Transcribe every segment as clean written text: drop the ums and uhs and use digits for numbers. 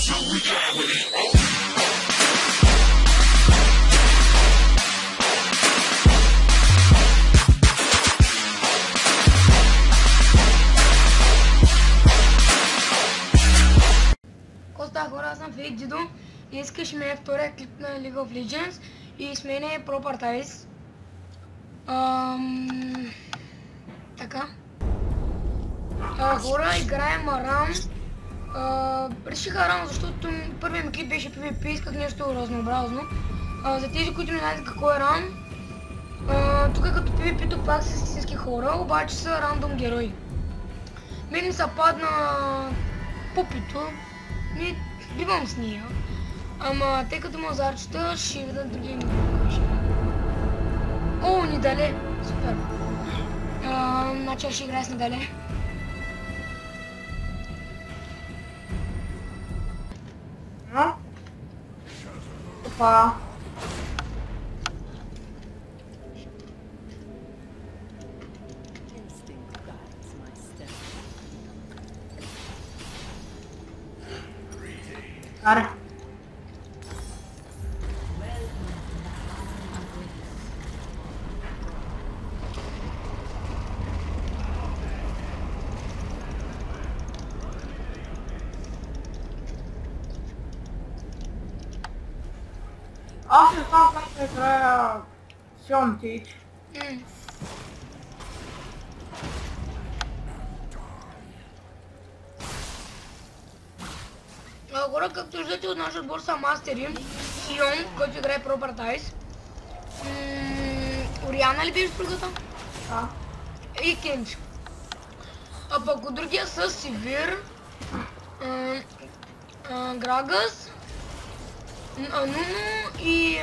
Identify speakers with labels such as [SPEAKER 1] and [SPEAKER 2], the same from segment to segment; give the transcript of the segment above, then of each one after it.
[SPEAKER 1] Коста хора, аз съм Фейк Дидо и искаш ме втория клип на League of Legends и с мен е Pro Parties. Така. Хора, играем Арам. Реших Арам, защото първият ми клип беше PvP, исках нещо разнообразно. За тези, които не знаят какво е Арам, тук като PvP тук пак са истински хора, обаче са рандом герои. Мен ми се падна пупито. Не бивам с нея, ама тъй като мазарчета ще видят други ми покажа. О, Нидале! Супер! Значи аз ще играя с Нидале.
[SPEAKER 2] Опа! Аре. Аз не знам как да играя Сион Тич.
[SPEAKER 1] Хора, както виждате от нашия отбор са мастери, Сион, който играе Pro Parties, Ориана ли беше другата?
[SPEAKER 2] Да.
[SPEAKER 1] И Кенч. А пък от другия са Сивир, Грагас, Нуно и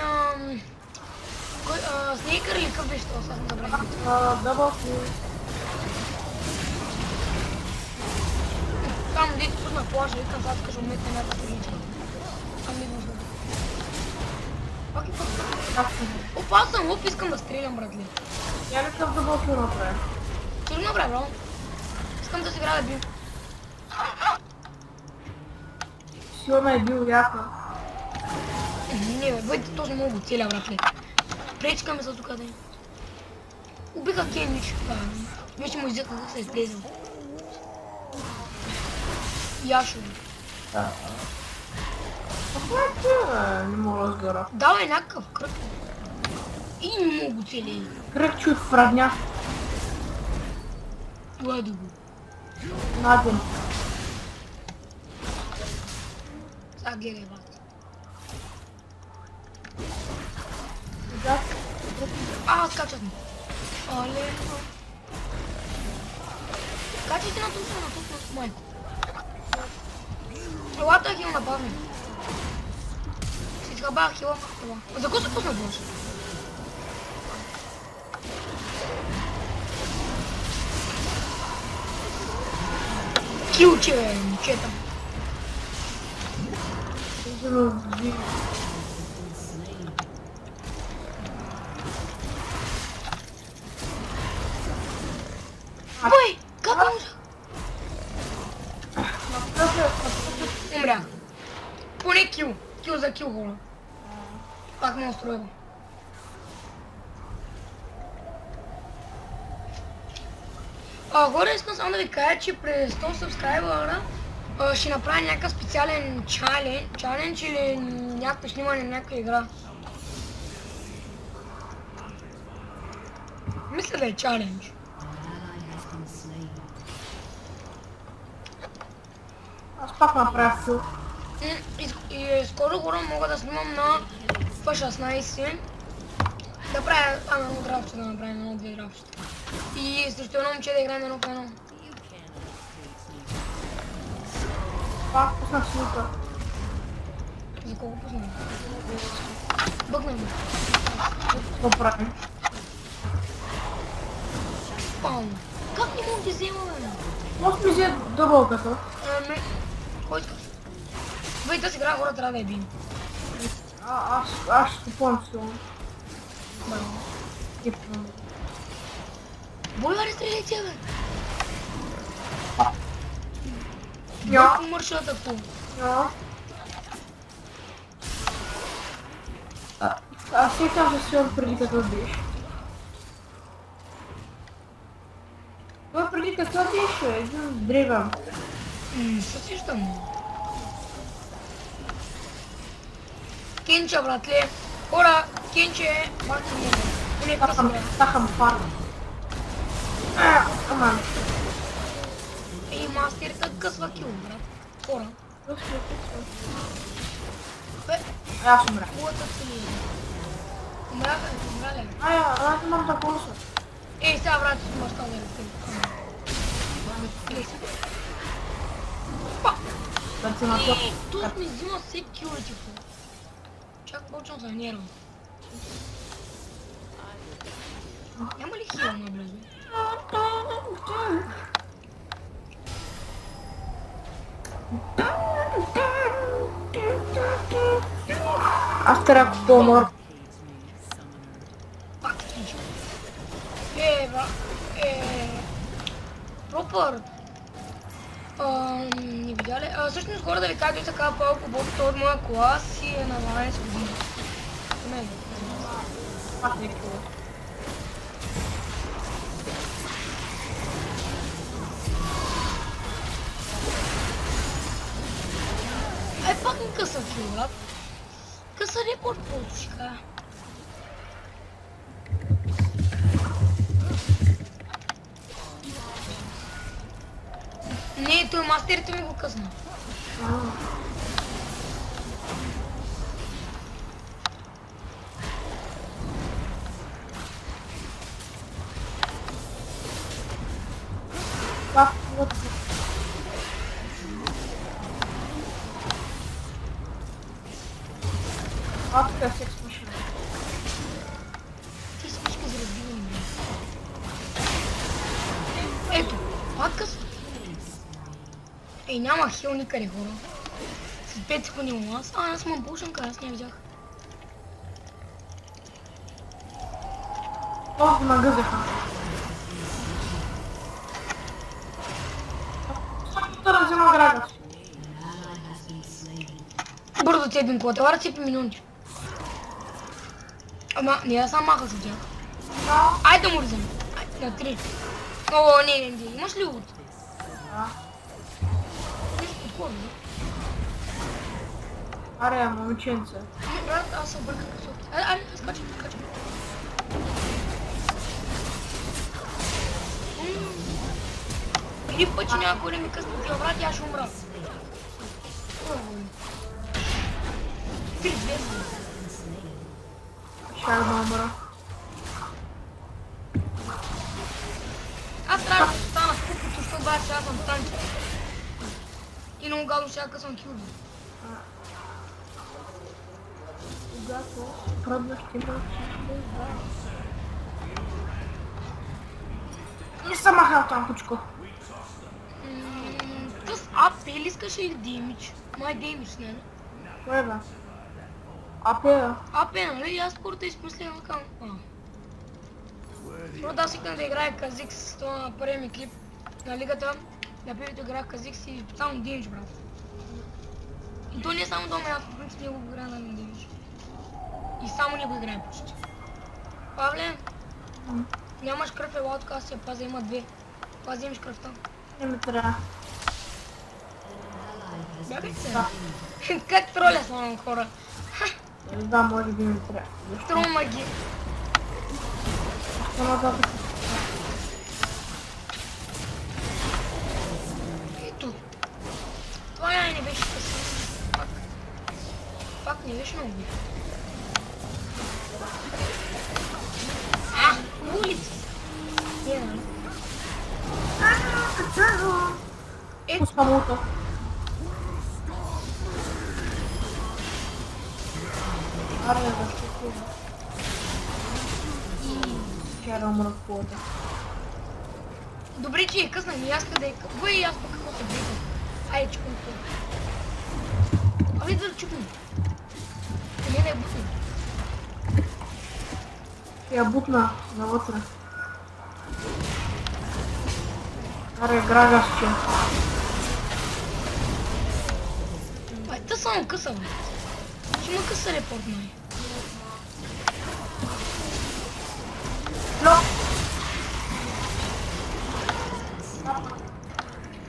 [SPEAKER 1] Снейкър или къв беше това, сега съм забравил.
[SPEAKER 2] Дъбъл кил.
[SPEAKER 1] Там дето пусна плажа, викам сега така ще уметне някаква позиция. Там не нужда. Пак и пак. Опа, аз съм луп, искам да стрелям, братле.
[SPEAKER 2] Я ли къв дъбъл кил направя?
[SPEAKER 1] Ще го направя, бро. Искам да си играя да бил.
[SPEAKER 2] Сиона е бил яка.
[SPEAKER 1] Не бе, бъдете точно много целя, братле. Пречкаме се тук да е. Убиха Кенич. Вече му иззеха как се излезем. Яшо.
[SPEAKER 2] Да. Какво е това? Не мога да разбера.
[SPEAKER 1] Давай някакъв кръг. И много цели.
[SPEAKER 2] Кръг чух в равня.
[SPEAKER 1] Гладо го.
[SPEAKER 2] Наден.
[SPEAKER 1] Сега гледай, брат. Скачат ми. Оле. Качайте на тук, майко. Елата хил нападне. Ще изхабах хила. За кой се пусна больше? Килче, бе, момчета. Ой, как умря? Умря. Поне кил. Кил за кил, хора. Пак ме устроило. Хора, искам само да ви кажа, че през 100 сабскрайбъра ще направя някакъв специален чалендж или някакво снимане на някаква игра. Мисля да е чалендж.
[SPEAKER 2] Аз пак направя фил.
[SPEAKER 1] И скоро хора мога да снимам на P16. Да правя едно драфче, да направим едно-две драфчета. И срещу едно момче да играем едно по едно.
[SPEAKER 2] Пак пуснах силка.
[SPEAKER 1] За колко пуснах? Бъкнах го.
[SPEAKER 2] Какво правим?
[SPEAKER 1] Пам! Как не мога да взема, бе?
[SPEAKER 2] Може ми взе дъбълката.
[SPEAKER 1] Кой искаш? Бе, тази игра хора трябва да я бием.
[SPEAKER 2] Аз ще купувам силно.
[SPEAKER 1] Браво.
[SPEAKER 2] Кипвам.
[SPEAKER 1] Българи стреляйте, бе!
[SPEAKER 2] Я.
[SPEAKER 1] Колко мършата по?
[SPEAKER 2] Я. Аз сещам се сигурно преди като биеш. Това преди като биеш, един древен.
[SPEAKER 1] Се сещам. Кенча, братле. Хора, Кенче, бахте му. Не къса, брат.
[SPEAKER 2] Тахам фарм. Аман.
[SPEAKER 1] Ей, мастерка късва кил, брат. Хора. Бе,
[SPEAKER 2] Аз умрях.
[SPEAKER 1] кулата си ли? Умряха ли? Умря ли?
[SPEAKER 2] Аз имам да ползва.
[SPEAKER 1] Ей, сега, брат, си имаш това да разкрив.
[SPEAKER 2] Да ти на това.
[SPEAKER 1] Тут ми взима всеки килите. Чак почвам се нервам. Няма ли хил наблизо?
[SPEAKER 2] Аз трябва да помор.
[SPEAKER 1] Пак скинча. Бра. Пропър. Не видя ли? Всъщност хора да ви кажа, че така палко бобто от моя клас и е на 12 години.
[SPEAKER 2] Пак не чува.
[SPEAKER 1] Ай, пак ми къса кил, брат. Къса рекорд получиха. Не, той мастерите ми го късна.
[SPEAKER 2] Пак вот. Пак да се слуша.
[SPEAKER 1] Ти си мишка за разбиване. Ето, пак късва. Ей, няма хил никъде, хора. След 5 секунди му аз. Аз имам пушенка, аз не видях.
[SPEAKER 2] О, нагъзаха. Да взема града.
[SPEAKER 1] Бързо цепим кола, това да цепим минути. Ама, не да сам маха с тях. Айде да му ризам. На 3. О, не. Имаш ли лут?
[SPEAKER 2] Да.
[SPEAKER 1] Нещо подходно.
[SPEAKER 2] Аре, момиченце.
[SPEAKER 1] Не, брат, аз се обърках късот. Айде, скачам. Или път, че някой да ми късна тия, брат, аз ще умра.
[SPEAKER 2] Щях да умра.
[SPEAKER 1] Аз трябва да стана в купото, защото бая, че аз съм танче. И много гадно ще я късвам килби.
[SPEAKER 2] Когато пробваш ти мълчиш, не съм махал там, кучко.
[SPEAKER 1] Тъс АП ли искаш или демидж? Май демидж, не?
[SPEAKER 2] Кое бе? АП.
[SPEAKER 1] АП, нали? Аз спорта измислям към... Просто аз искам да играя Казикс, това на първия ми клип на лигата. На първито играх Казикс и само демидж, брат. И то не е само дома, аз по принцип не го играя на демидж. И само не го играем почти. Павле, нямаш кръв, ела така, аз се пазя, има 2. Пази, вземеш кръвта.
[SPEAKER 2] Не ми трябва.
[SPEAKER 1] Бягай се. Как троля само хора?
[SPEAKER 2] Да, може би ми трябва.
[SPEAKER 1] Трома ги.
[SPEAKER 2] Само да се...
[SPEAKER 1] Ето. Това не беше късно. Пак не беше много. Улица. Ето.
[SPEAKER 2] Пускамото. Аре, защо това? Вчера умрах в полата.
[SPEAKER 1] Добре, че е късна, ми аз къде е късна. Бой, аз пък какво се бейкам. Айде, чукам това. Абе, да чукам. Не да я бутна.
[SPEAKER 2] Я бутна навътре. Аре, грагашче.
[SPEAKER 1] Ай, та само къса, бе. Ще има къса репорт, май.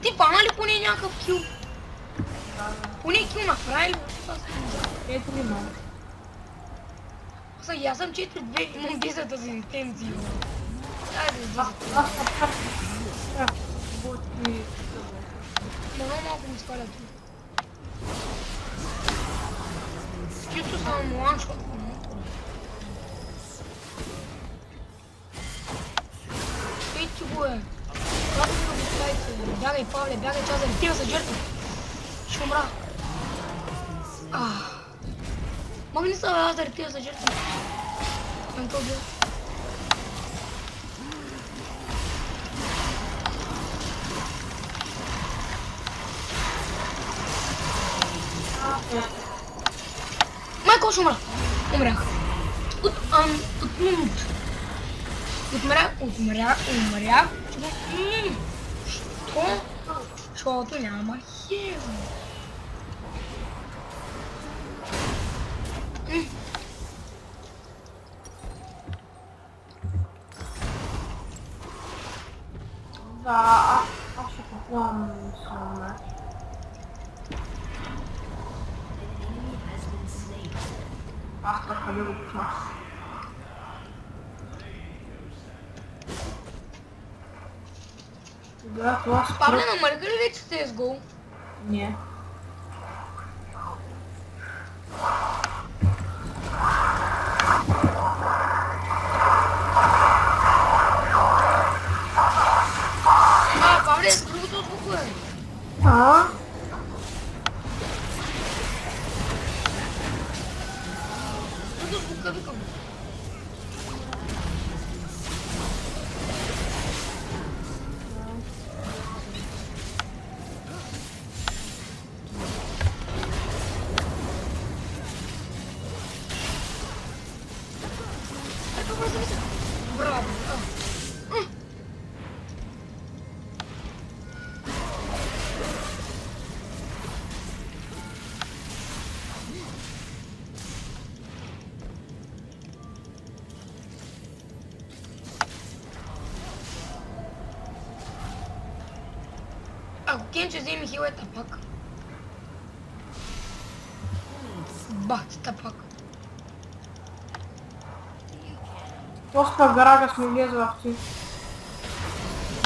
[SPEAKER 1] Ти фана ли поне някакъв кил? Поне кил направи ли?
[SPEAKER 2] Ето ли ма?
[SPEAKER 1] Аз съм 4-2, имам 10 асистенции. Айде, 10.
[SPEAKER 2] Аз направих. Боти.
[SPEAKER 1] Много малко ми свалят. Чисто съм ланшот. Пейте го е. Трябва да го поставите. Бягай, Павле, бягай, чак да ретива за жертва. Ще умра. Мога не са аз да ретива за жертва. Антон бил. Майко, ще умра. Умрях. Умрях. Що? Защото няма хил.
[SPEAKER 2] Да, аз ще купувам само мяч. Аз така да го пусна. Да, това спрък.
[SPEAKER 1] Павле, намалиха ли вече CSGO?
[SPEAKER 2] Не.
[SPEAKER 1] Павле, другото звуко е. Другото звука викам. Браво! Ако Кенчо вземе хилата пак. Бахтата пак.
[SPEAKER 2] Доста гарага сме влезли в ти.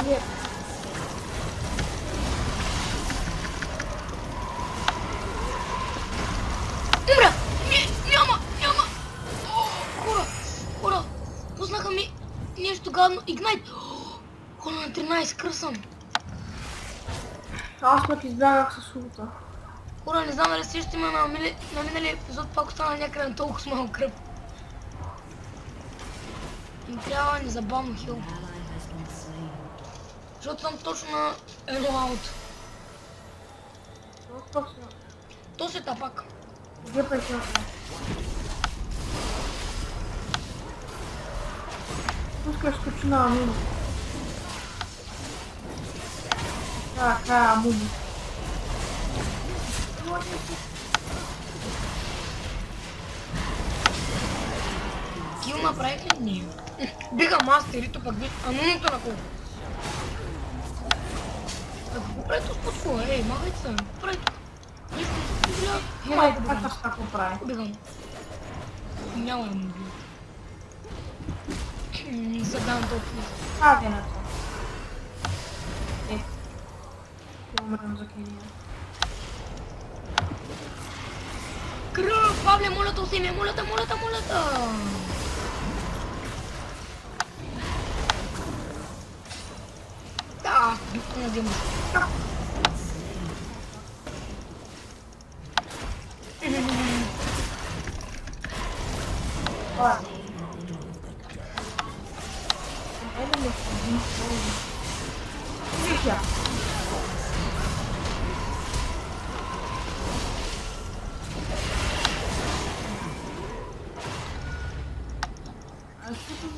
[SPEAKER 2] Не.
[SPEAKER 1] Умра! Няма! Хора! Пуснаха ми нещо гадно. Игнайт! Хора, на 13 кръсам.
[SPEAKER 2] Аз пък избягах със улта.
[SPEAKER 1] Хора, не знам дали срещу има на миналия епизод, пак остана някъде на толкова с малко кръв. Им трябва незабавно хил. Защото съм точно на едно ауто. То се тапак.
[SPEAKER 2] Где пойдем? Пускай скучна, Муми. Муми.
[SPEAKER 1] Кил направих ли? Не. Бига мастерито пък би. Ануното на колко. Какво прави то с подкова? Ей, махайте се. Прави тук.
[SPEAKER 2] Хайде, как аз какво прави?
[SPEAKER 1] Убегам. Няма да му убия. Не се дам толкова.
[SPEAKER 2] Хайде на това. Ще умрем за Кения.
[SPEAKER 1] Кръв! Павле, моля те, усеми, моля те! Да, не взема.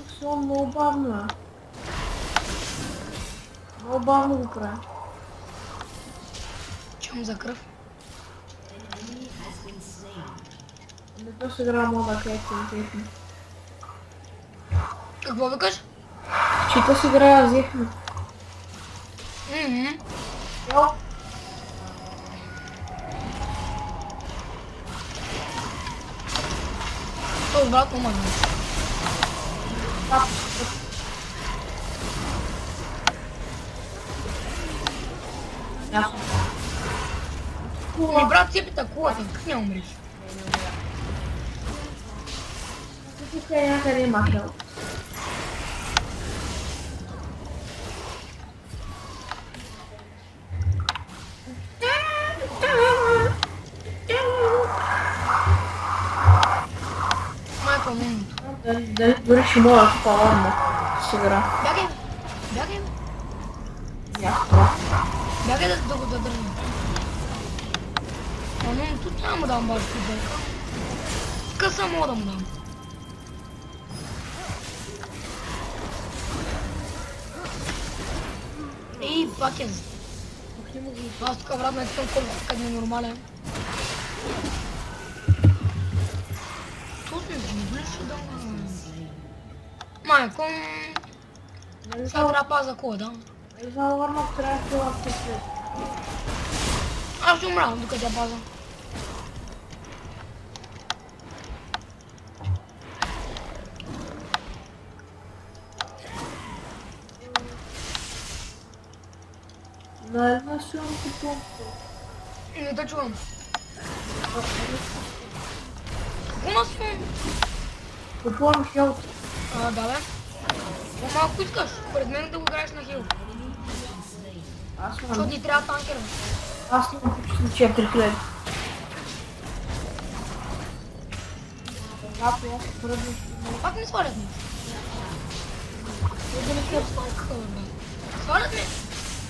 [SPEAKER 2] Все много бавно е. Много бавно го прави.
[SPEAKER 1] Чум за кръв.
[SPEAKER 2] Не то се игра мода, където е интересно.
[SPEAKER 1] Какво викаш?
[SPEAKER 2] Чита си играя, взехме. Йо.
[SPEAKER 1] Той брат помага.
[SPEAKER 2] Ясно.
[SPEAKER 1] Ми брат си атакува, как не умреш?
[SPEAKER 2] Тук е някъде има хел.
[SPEAKER 1] Майка момento.
[SPEAKER 2] Дори ще мога да спалам с игра.
[SPEAKER 1] Бягай, бягай,
[SPEAKER 2] Ясно.
[SPEAKER 1] бягай да го задържим. Но тут няма му дам баш футболка. Къса мога да му дам. Ей, пак е. Аз тук брат не искам колко как ми е нормален. Тут ми близо да му... Майко... Сега трябва пак за кой, да?
[SPEAKER 2] И за Варнок трябва да фила в след.
[SPEAKER 1] Аз ще умря, докато я паза.
[SPEAKER 2] На една силно помпа.
[SPEAKER 1] Не те чувам. Какво нас сме?
[SPEAKER 2] Купувам хелт.
[SPEAKER 1] Да бе. По-малко искаш, според мен да го играеш на хил. Защото ни трябва танкер.
[SPEAKER 2] Аз имам почти 4000.
[SPEAKER 1] Пак не свалят ми. Свалят ми.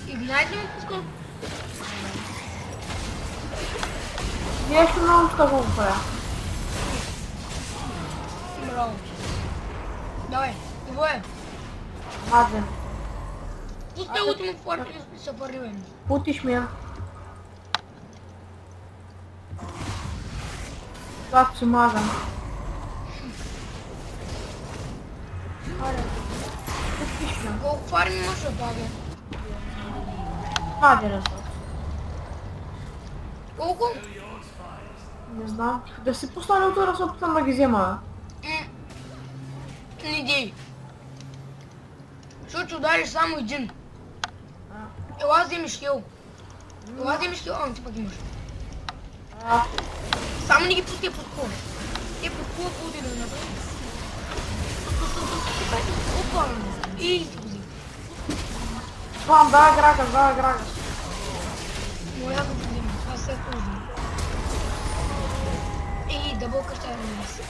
[SPEAKER 1] Игнайт ли ме пускал?
[SPEAKER 2] Нещо много ще го правя.
[SPEAKER 1] Браво. Давай, какво е?
[SPEAKER 2] Мазен.
[SPEAKER 1] Пускай ултимат фарм и се париваме.
[SPEAKER 2] Путиш ми я. Как си мазен. Путиш ми я.
[SPEAKER 1] Колко фарм имаш да бабе?
[SPEAKER 2] Хаде раза.
[SPEAKER 1] Колко?
[SPEAKER 2] Не знам. Да си пусна лютора, да се опитам да ги взема.
[SPEAKER 1] Не дей. Защото удариш само един. Ела вземеш хил. Ела вземеш хил, ти пък имаш. Само не ги пускай под кула. Те под кула ходи да направи. Опа! И си го взем.
[SPEAKER 2] Слам, давай грага, давай грага.
[SPEAKER 1] Моя да го взема, аз след това взема. И дъбълка ще я намеси.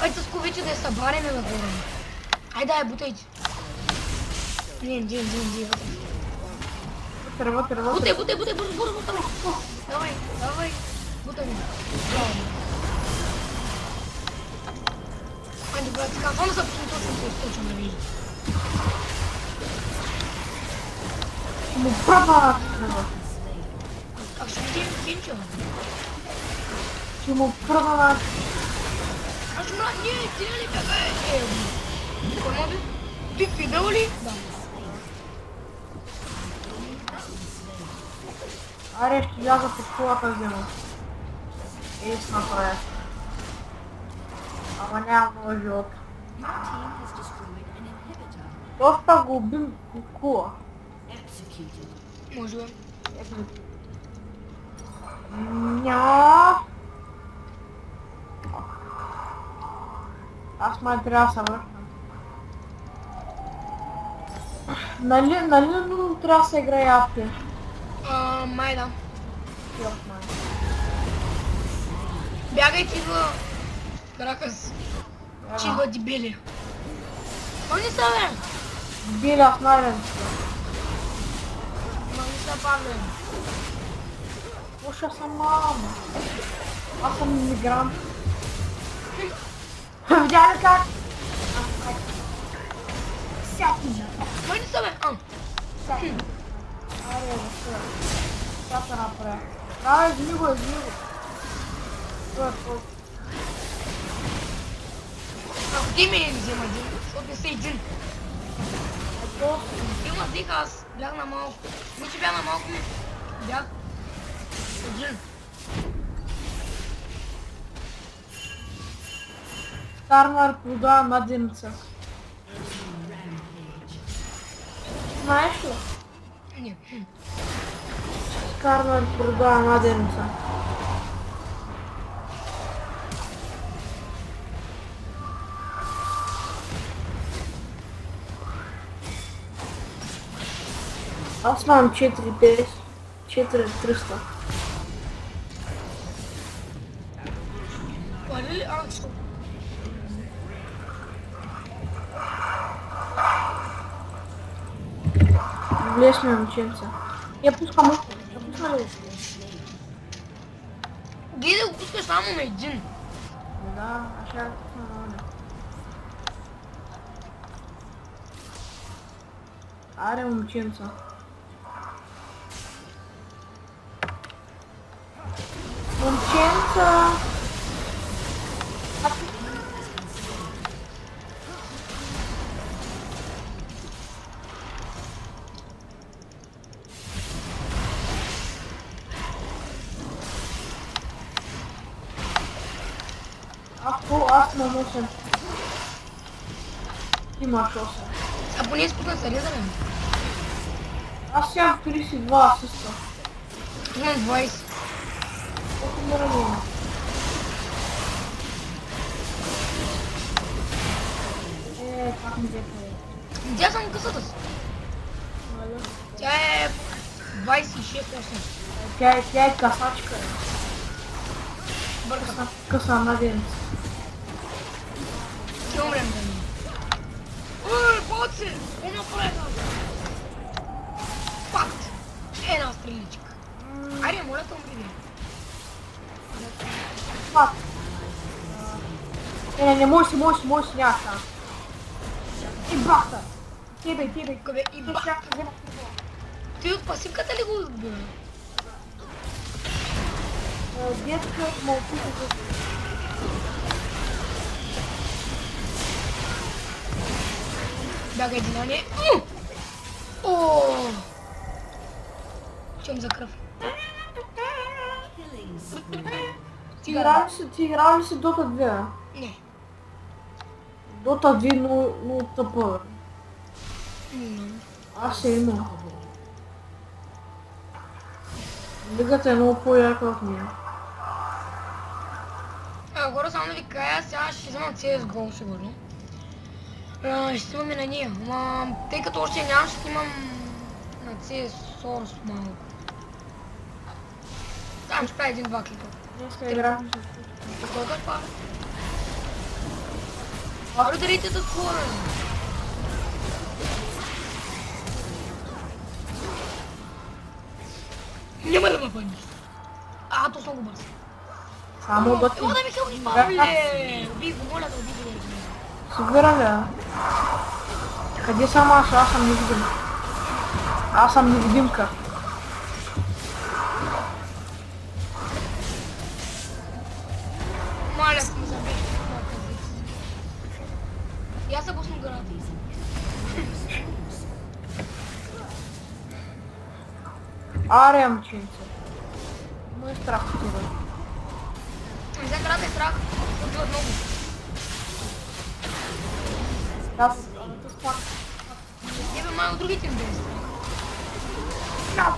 [SPEAKER 1] Ай, тъско вече да я събареме нагоре. Ай, дай, бутайте. Не,
[SPEAKER 2] Вътре.
[SPEAKER 1] Бутай, бързо, бутай. Давай, бутай ми. Браво. Айде, брат, така, само са почне точно се източа на вижда.
[SPEAKER 2] Му права.
[SPEAKER 1] Как ще видим Кенчо?
[SPEAKER 2] Ще му права.
[SPEAKER 1] Аз ще мра, не, ти ли бягай? Кой моби? Ти фидел ли? Да.
[SPEAKER 2] Аре, ще ляза под колата взема. Ей, с направя. Ама няма много живот. Доста го убим кула.
[SPEAKER 1] Може бе.
[SPEAKER 2] Няма. Аз май трябва да се вършам. Нали трябва да се играе апи?
[SPEAKER 1] Май да.
[SPEAKER 2] Йоп, май.
[SPEAKER 1] Бягай ти идва Кракъс. Че идва дебили. Ма не са бе?
[SPEAKER 2] Биля в найден.
[SPEAKER 1] Ма не са Павле.
[SPEAKER 2] Слушай съм мама. Аз съм иммигрант. Видя ли как? Всяки.
[SPEAKER 1] Ма не са бе?
[SPEAKER 2] Всяки. Аре, Айде, защо? Сега се направя. Давай, вземи го, вземи го. Това е твой.
[SPEAKER 1] Ако ти ме взема един, защото не са един.
[SPEAKER 2] Ето.
[SPEAKER 1] Има дих, аз бях на малко. Не че бях на малко, ми бях един.
[SPEAKER 2] Старнар продава младенца. Знаеш ли?
[SPEAKER 1] Не.
[SPEAKER 2] Старнар продава младенца. Аз имам 4-5, 4-300.
[SPEAKER 1] Пали ли? А, що?
[SPEAKER 2] Влез ме, момченца. Я пускам още. Я пусна ли?
[SPEAKER 1] Гледай да го пускаш само на един.
[SPEAKER 2] Да, аз ще пусна на оня. Аре, момченца. Момченца! Аз на 8. Имаш 8.
[SPEAKER 1] А поне спукна се реза, бе.
[SPEAKER 2] Аз имам 32 асиста.
[SPEAKER 1] Имам 20.
[SPEAKER 2] Колко ми ранение? Как ми дете?
[SPEAKER 1] Тя съм късата си. Тя е 26-8.
[SPEAKER 2] Тя е касачка.
[SPEAKER 1] Бърка.
[SPEAKER 2] Къса младенец.
[SPEAKER 1] Ще умрем за нея. Ой, боци! Една полета! Факт! Една стреличка. Айде, моля те умри, бе.
[SPEAKER 2] Факт. Не, мой си, няма шанс. И бахта! Кидай.
[SPEAKER 1] Къде и ба... Ти от пасивката ли го отбира?
[SPEAKER 2] Детка мълчите за...
[SPEAKER 1] Бягай, Динане. Ооо! Чем за кръв?
[SPEAKER 2] Ти играл ли си Dota 2?
[SPEAKER 1] Не.
[SPEAKER 2] Dota 2 много тъпа. Аз се имам. Лигата е много по-яка от нея.
[SPEAKER 1] Горе само да ви кажа, сега ще взема CSGO сигурно. Ще снимаме на нея, ама тъй като още нямам, ще снимам на CS Source малко. Там ще прави 1-2 клипа.
[SPEAKER 2] Днеска играхме с...
[SPEAKER 1] Какво да пара? Аре дарите да хора! Няма да ме пъниш! То съм го бърз.
[SPEAKER 2] Само да ти...
[SPEAKER 1] Ела да ми хелниш, Павле! Уби го, моля да уби го.
[SPEAKER 2] Сигурен ли? Къде съм аз? Аз съм невидим. Аз съм невидимка.
[SPEAKER 1] Моля се ми забеш малка виц. И аз се пусна гората.
[SPEAKER 2] Аре, момченце. Ме е страх от тебе.
[SPEAKER 1] За гората е страх, защото много.
[SPEAKER 2] Да,
[SPEAKER 1] Тебе май от другите им бе е страх.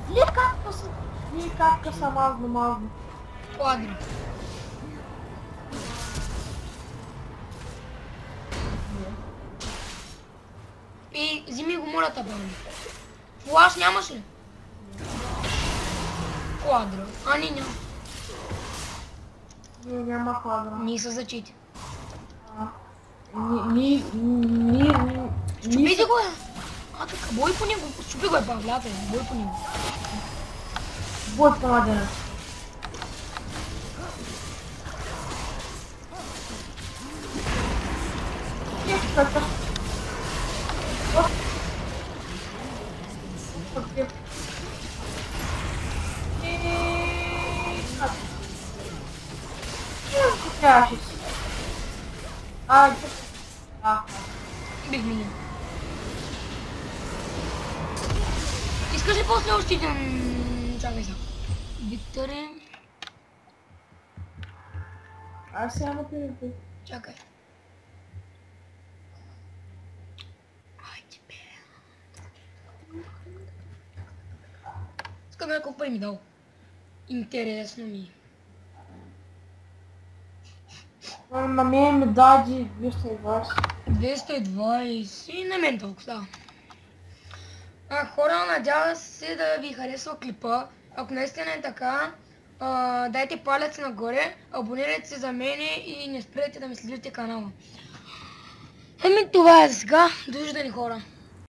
[SPEAKER 2] Вие какка са мазно.
[SPEAKER 1] Квадро. И вземи го моля те, бе. Флаш нямаш ли? Квадро. Не няма.
[SPEAKER 2] Няма квадра.
[SPEAKER 1] Ние са зачити. Щупите го е! Така, бой по него. Щупи го е, Павлята, бой по него.
[SPEAKER 2] Бой по младенец. Achas? Ai,
[SPEAKER 1] Бих минал. Искаш ли после още един... Чакай сега. Виктори...
[SPEAKER 2] аз сега ме пире.
[SPEAKER 1] Чакай. Айде бе. Искам да колко пари ми дал. Интересно ми.
[SPEAKER 2] На мен ми даде 220.
[SPEAKER 1] 220 и на мен толкова става. Хора, надявам се да ви харесва клипа. Ако наистина е така, дайте палец нагоре, абонирайте се за мене и не спрете да ми следите канала. Ами това е за сега. Довиждане, хора.